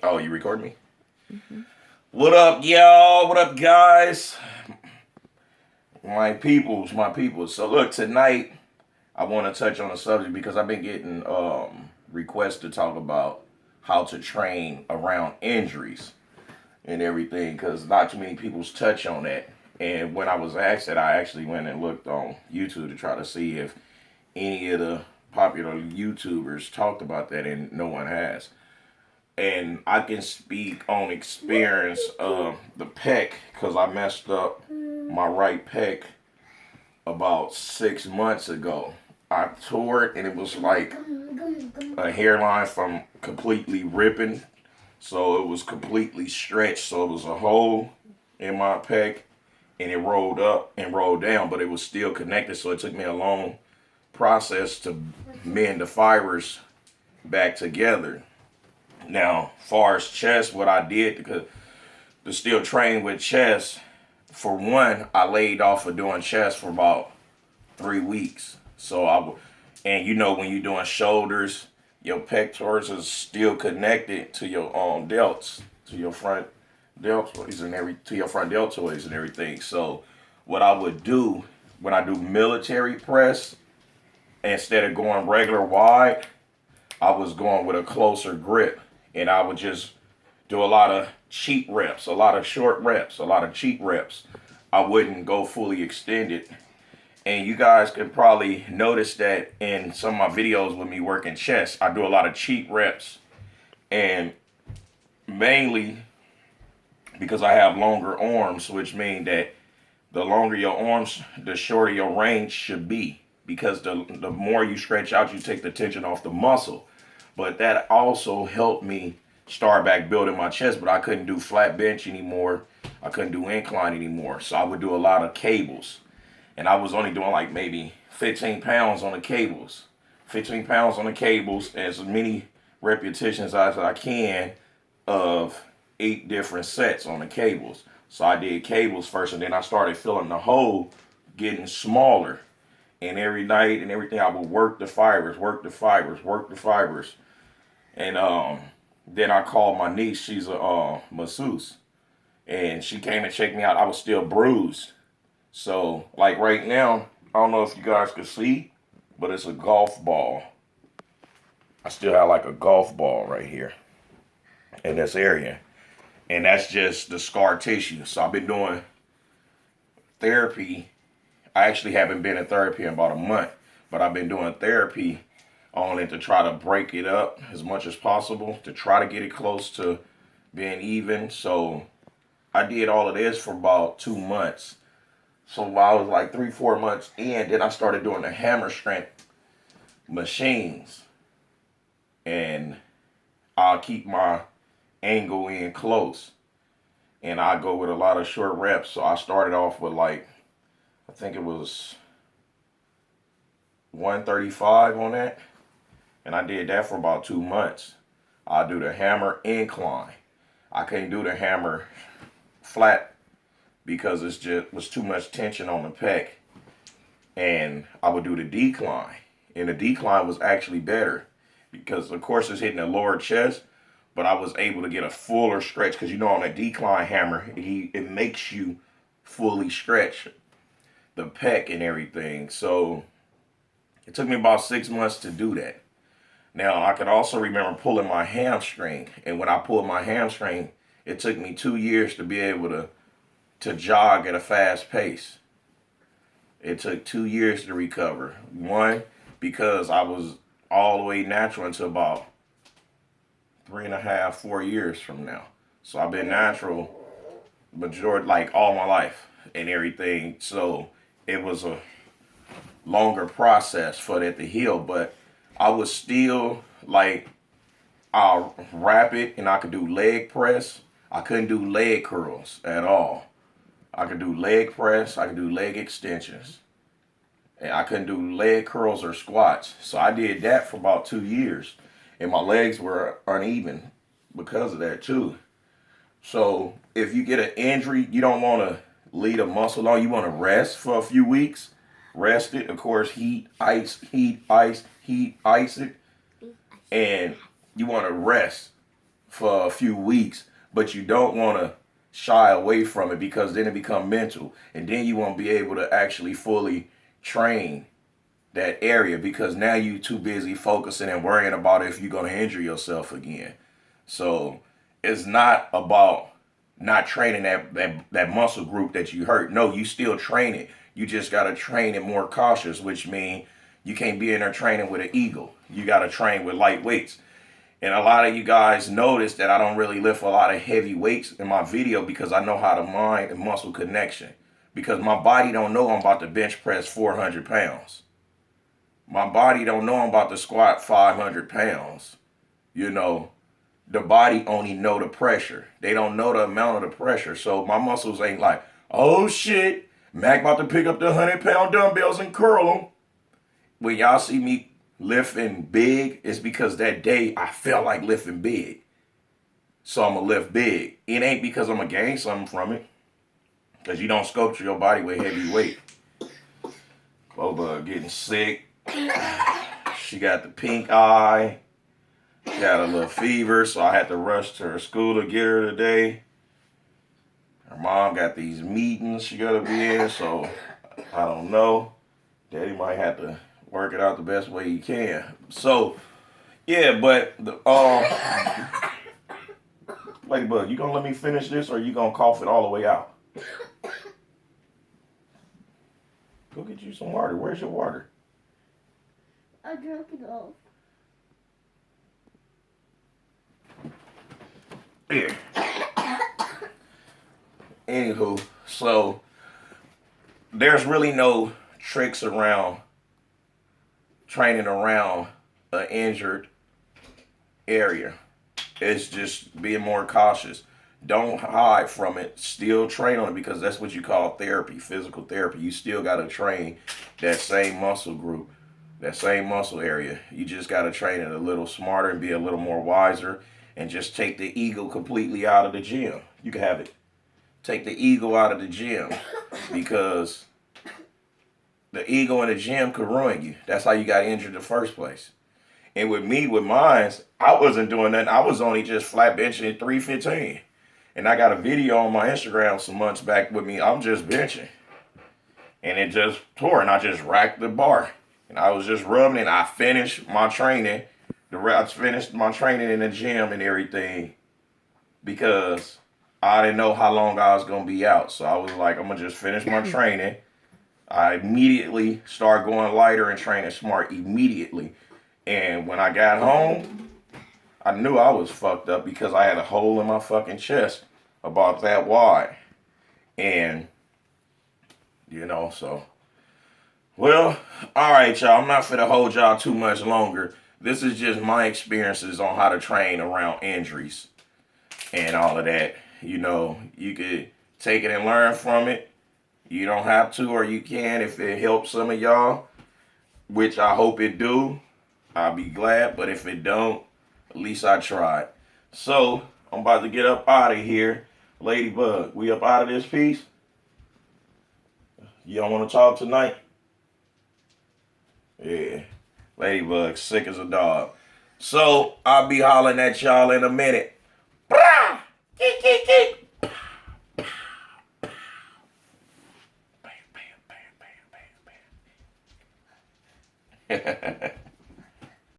Oh, you record me? What up, y'all? What up, guys? My peoples. So look, tonight I want to touch on a subject because I've been getting requests to talk about how to train around injuries and everything because not too many people's touch on that. And when I was asked that, I actually went and looked on YouTube to try to see if any of the popular YouTubers talked about that, and no one has. And I can speak on experience of the pec because I messed up my right pec about 6 months ago. I tore it and it was like a hairline from completely ripping. So it was completely stretched. So it was a hole in my pec and it rolled up and rolled down, but it was still connected. So it took me a long process to mend the fibers back together. Now, far as chest, what I did to still train with chest, for one, I laid off of doing chest for about 3 weeks. And you know when you're doing shoulders, your pectorals is still connected to your delts, to your front deltoids to your front deltoids and everything. So what I would do when I do military press, instead of going regular wide, I was going with a closer grip, and I would just do a lot of cheat reps, a lot of short reps, a lot of cheat reps. I wouldn't go fully extended. And you guys could probably notice that in some of my videos with me working chest, I do a lot of cheat reps. And mainly because I have longer arms, which means that the longer your arms, the shorter your range should be. Because the more you stretch out, you take the tension off the muscle. But that also helped me start back building my chest, but I couldn't do flat bench anymore. I couldn't do incline anymore. So I would do a lot of cables. And I was only doing like maybe 15 pounds on the cables. 15 pounds on the cables, and as many repetitions as I can of 8 different sets on the cables. So I did cables first, and then I started feeling the hole getting smaller. And every night and everything, I would work the fibers, work the fibers, work the fibers. And then I called my niece. She's a masseuse, and she came and checked me out. I was still bruised. So like right now, I don't know if you guys could see, but it's a golf ball. I still have like a golf ball right here in this area, and that's just the scar tissue. So I've been doing therapy. I actually haven't been in therapy in about a month, but I've been doing therapy on it to try to break it up as much as possible, to try to get it close to being even. So I did all of this for about 2 months. So while I was like 3, 4 months in, then I started doing the hammer strength machines. And I'll keep my angle in close. And I go with a lot of short reps. So I started off with like, I think it was 135 on that. And I did that for about 2 months. I do the hammer incline. I can't do the hammer flat because it's just was too much tension on the pec. And I would do the decline. And the decline was actually better because of course it's hitting the lower chest, but I was able to get a fuller stretch because you know on a decline hammer, it makes you fully stretch the pec and everything. So it took me about 6 months to do that. Now I could also remember pulling my hamstring, and when I pulled my hamstring, it took me 2 years to be able to jog at a fast pace. It took 2 years to recover. One, because I was all the way natural until about 3.5, 4 years from now. So I've been natural majority like all my life and everything. So it was a longer process for that to heal, but I was still like I'll wrap it and I could do leg press. I couldn't do leg curls at all. I could do leg press, I could do leg extensions. And I couldn't do leg curls or squats. So I did that for about 2 years. And my legs were uneven because of that too. So if you get an injury, you don't want to lead a muscle on. You want to rest for a few weeks. Rest it. Of course, heat, ice, heat, ice, heat, ice it. And you want to rest for a few weeks, but you don't want to shy away from it because then it become mental, and then you won't be able to actually fully train that area because now you too busy focusing and worrying about if you're going to injure yourself again. So it's not about not training that muscle group that you hurt. No, you still train it. You just got to train it more cautious, which means you can't be in there training with an eagle. You got to train with light weights. And a lot of you guys notice that I don't really lift a lot of heavy weights in my video because I know how to mind and muscle connection. Because my body don't know I'm about to bench press 400 pounds. My body don't know I'm about to squat 500 pounds. You know, the body only know the pressure. They don't know the amount of the pressure. So my muscles ain't like, oh shit, Mac about to pick up the 100-pound dumbbells and curl them. When y'all see me lifting big, it's because that day I felt like lifting big. So I'm going to lift big. It ain't because I'm going to gain something from it. Because you don't sculpture your body with heavy weight. Clover getting sick. She got the pink eye. She got a little fever, so I had to rush to her school to get her today. Her mom got these meetings she got to be in, so I don't know. Daddy might have to work it out the best way he can. So, yeah, but Ladybug, you gonna let me finish this or you gonna cough it all the way out? Go get you some water. Where's your water? I drank it all. Here. Anywho, so there's really no tricks around training around an injured area. It's just being more cautious. Don't hide from it. Still train on it because that's what you call therapy, physical therapy. You still got to train that same muscle group, that same muscle area. You just got to train it a little smarter and be a little more wiser and just take the ego completely out of the gym. You can have it. Take the ego out of the gym because the ego in the gym could ruin you. That's how you got injured in the first place. And with me, with mine, I wasn't doing nothing. I was only just flat benching 315. And I got a video on my Instagram some months back with me. I'm just benching. And it just tore. And I just racked the bar. And I was just rubbing it. I finished my training. I finished my training in the gym and everything because I didn't know how long I was going to be out. So I was like, I'm going to just finish my training. I immediately started going lighter and training smart immediately. And when I got home, I knew I was fucked up because I had a hole in my fucking chest about that wide. And, you know, so. Well, all right, y'all. I'm not finna hold y'all too much longer. This is just my experiences on how to train around injuries and all of that. You know, you could take it and learn from it. You don't have to, or you can if it helps some of y'all, which I hope it do. I'll be glad, but if it don't, at least I tried. So, I'm about to get up out of here. Ladybug, we up out of this piece? You don't want to talk tonight? Yeah. Ladybug, sick as a dog. So, I'll be hollering at y'all in a minute. Bam! Bam, bam, bam, bam, bam, bam.